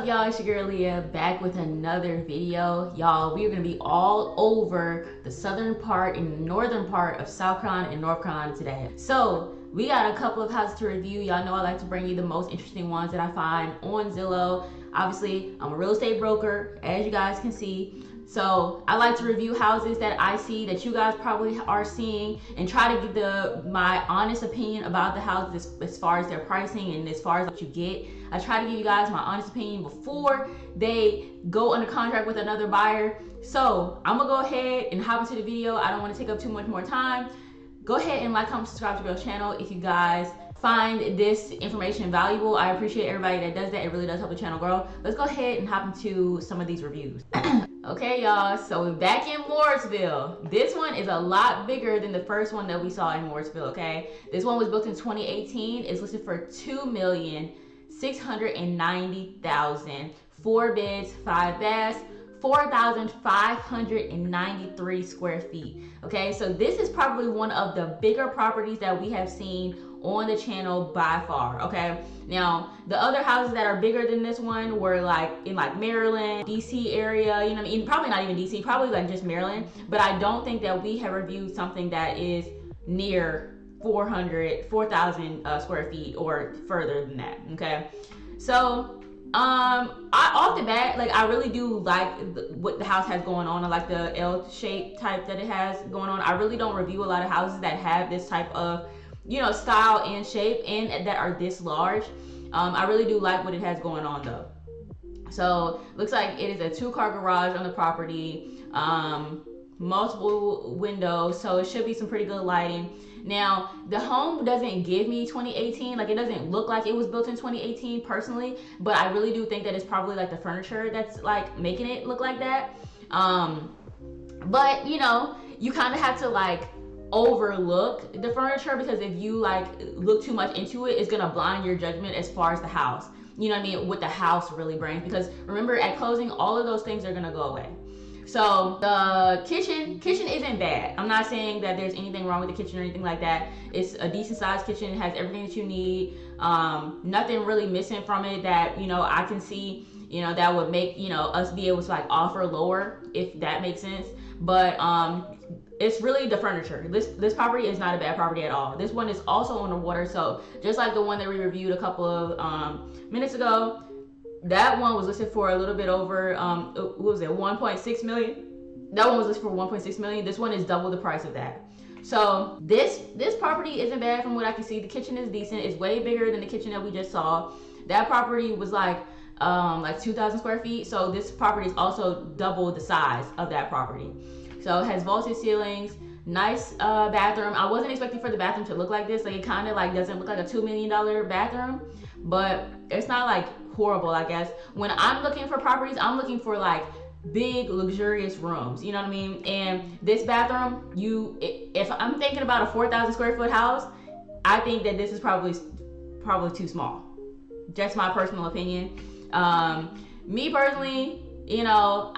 up, y'all? It's your girl Leah back with another video. Y'all, we are going to be all over the southern part and the northern part of South Carolina and North Carolina today. So we got a couple of houses to review. Y'all know I like to bring you the most interesting ones that I find on Zillow. Obviously, I'm a real estate broker, as you guys can see. So I like to review houses that I see that you guys probably are seeing and try to give my honest opinion about the houses as far as their pricing and as far as what you get. I try to give you guys my honest opinion before they go under contract with another buyer. So I'm gonna go ahead and hop into the video. I don't want to take up too much more time. Go ahead and like, comment, subscribe to the channel if you guys find this information valuable. I appreciate everybody that does that. It really does help the channel grow. Let's go ahead and hop into some of these reviews. Okay, y'all, so we're back in Mooresville. This one is a lot bigger than the first one that we saw in Mooresville, okay? This one was built in 2018. It's listed for $2,690,000. 4 beds, 5 baths, 4,593 square feet. Okay, so this is probably one of the bigger properties that we have seen on the channel by far. Okay, now the other houses that are bigger than this one were like in like Maryland, DC area, you know what I mean? Probably not even DC, probably like just Maryland. But I don't think that we have reviewed something that is near 4,000 square feet or further than that. Okay, so off the bat, like, I really do like what the house has going on. I like the L shape type that it has going on. I really don't review a lot of houses that have this type of, you know, style and shape and that are this large. I really do like what it has going on though. So looks like it is a 2-car garage on the property, multiple windows, so it should be some pretty good lighting. Now, the home doesn't give me 2018, like it doesn't look like it was built in 2018 personally, but I really do think that it's probably like the furniture that's like making it look like that. But you know, you kind of have to like overlook the furniture, because if you like look too much into it, it's gonna blind your judgment as far as the house, you know what I mean, what the house really brings. Because remember, at closing, all of those things are gonna go away. So the kitchen isn't bad. I'm not saying that there's anything wrong with the kitchen or anything like that. It's a decent sized kitchen. It has everything that you need. Nothing really missing from it that, you know, I can see, you know, that would make, you know, us be able to like offer lower, if that makes sense. But it's really the furniture. This property is not a bad property at all. This one is also on the water, so just like the one that we reviewed a couple of minutes ago, that one was listed for a little bit over what was it, 1.6 million. That one was listed for 1.6 million. This one is double the price of that. So this property isn't bad from what I can see. The kitchen is decent. It's way bigger than the kitchen that we just saw. That property was like 2,000 square feet. So this property is also double the size of that property. So it has vaulted ceilings, nice bathroom. I wasn't expecting for the bathroom to look like this. Like, it kind of like doesn't look like a $2 million bathroom, but it's not like horrible, I guess. When I'm looking for properties, I'm looking for like big luxurious rooms, you know what I mean? And this bathroom, if I'm thinking about a 4,000 square foot house, I think that this is probably too small. Just my personal opinion. Me personally, you know,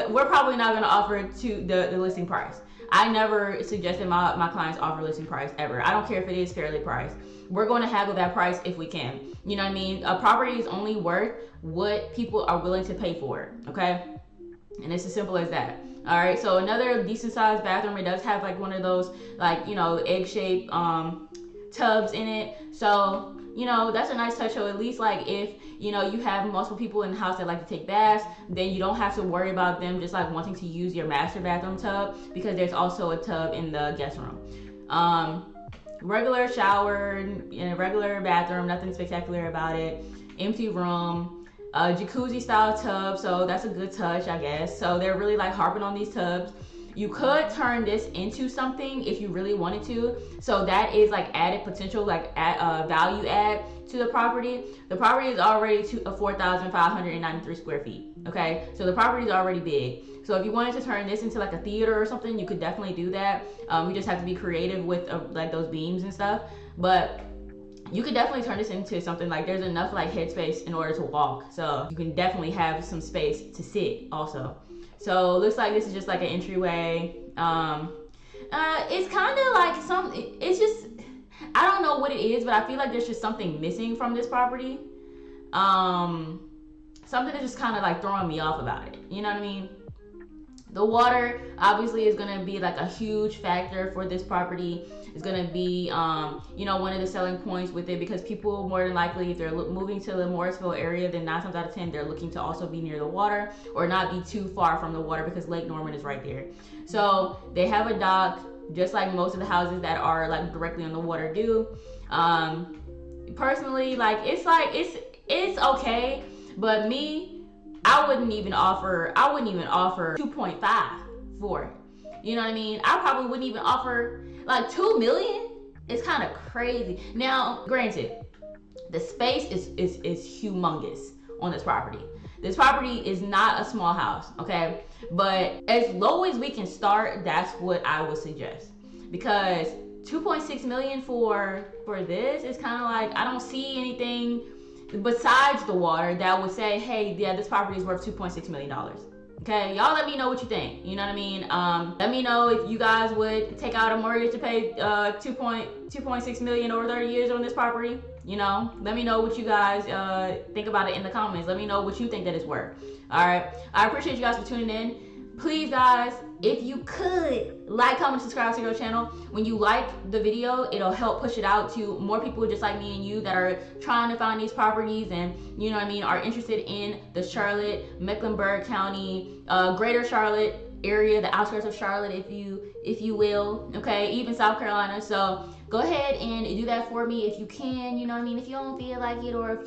we're probably not gonna offer to the listing price. I never suggested my clients offer listing price ever. I don't care if it is fairly priced. We're going to haggle that price if we can. You know what I mean? A property is only worth what people are willing to pay for it, okay? And it's as simple as that. All right, so another decent sized bathroom. It does have like one of those, like, you know, egg-shaped tubs in it. So, you know, that's a nice touch. So at least like if, you know, you have multiple people in the house that like to take baths, then you don't have to worry about them just like wanting to use your master bathroom tub, because there's also a tub in the guest room. Regular shower in a regular bathroom, nothing spectacular about it. Empty room, jacuzzi style tub, so that's a good touch, I guess. So they're really like harping on these tubs. You could turn this into something if you really wanted to. So that is like added potential, like value add to the property. The property is already 4,593 square feet. Okay, so the property is already big. So if you wanted to turn this into like a theater or something, you could definitely do that. You just have to be creative with like those beams and stuff. But you could definitely turn this into something like, there's enough like headspace in order to walk. So you can definitely have some space to sit also. So it looks like this is just like an entryway. It's kind of like it's just, I don't know what it is, but I feel like there's just something missing from this property. something is just kind of like throwing me off about it. You know what I mean? The water obviously is going to be like a huge factor for this property. It's going to be, one of the selling points with it, because people more than likely, if they're moving to the Mooresville area, then 9 times out of 10, they're looking to also be near the water or not be too far from the water, because Lake Norman is right there. So they have a dock, just like most of the houses that are like directly on the water do. Personally, it's okay, but I wouldn't even offer 2.5 for it. You know what I mean? I probably wouldn't even offer like 2 million. It's kind of crazy. Now, granted, the space is humongous on this property. This property is not a small house, okay? But as low as we can start, that's what I would suggest. Because 2.6 million for this is kind of like, I don't see anything besides the water that would say, hey, yeah, this property is worth $2.6 million. Okay, y'all let me know what you think. You know what I mean? Let me know if you guys would take out a mortgage to pay 2.6 million over 30 years on this property. You know, let me know what you guys think about it in the comments. Let me know what you think that it's worth. All right, I appreciate you guys for tuning in. Please, guys, if you could like, comment, subscribe to your channel. When you like the video, it'll help push it out to more people just like me and you that are trying to find these properties and, you know what I mean, are interested in the Charlotte, Mecklenburg County, Greater Charlotte area, the outskirts of Charlotte, if you will, okay, even South Carolina. So go ahead and do that for me if you can. You know what I mean? If you don't feel like it, or if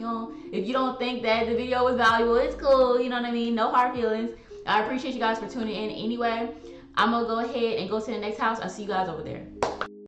you don't think that the video was valuable, it's cool. You know what I mean? No hard feelings. I appreciate you guys for tuning in. Anyway, I'm gonna go ahead and go to the next house. I'll see you guys over there.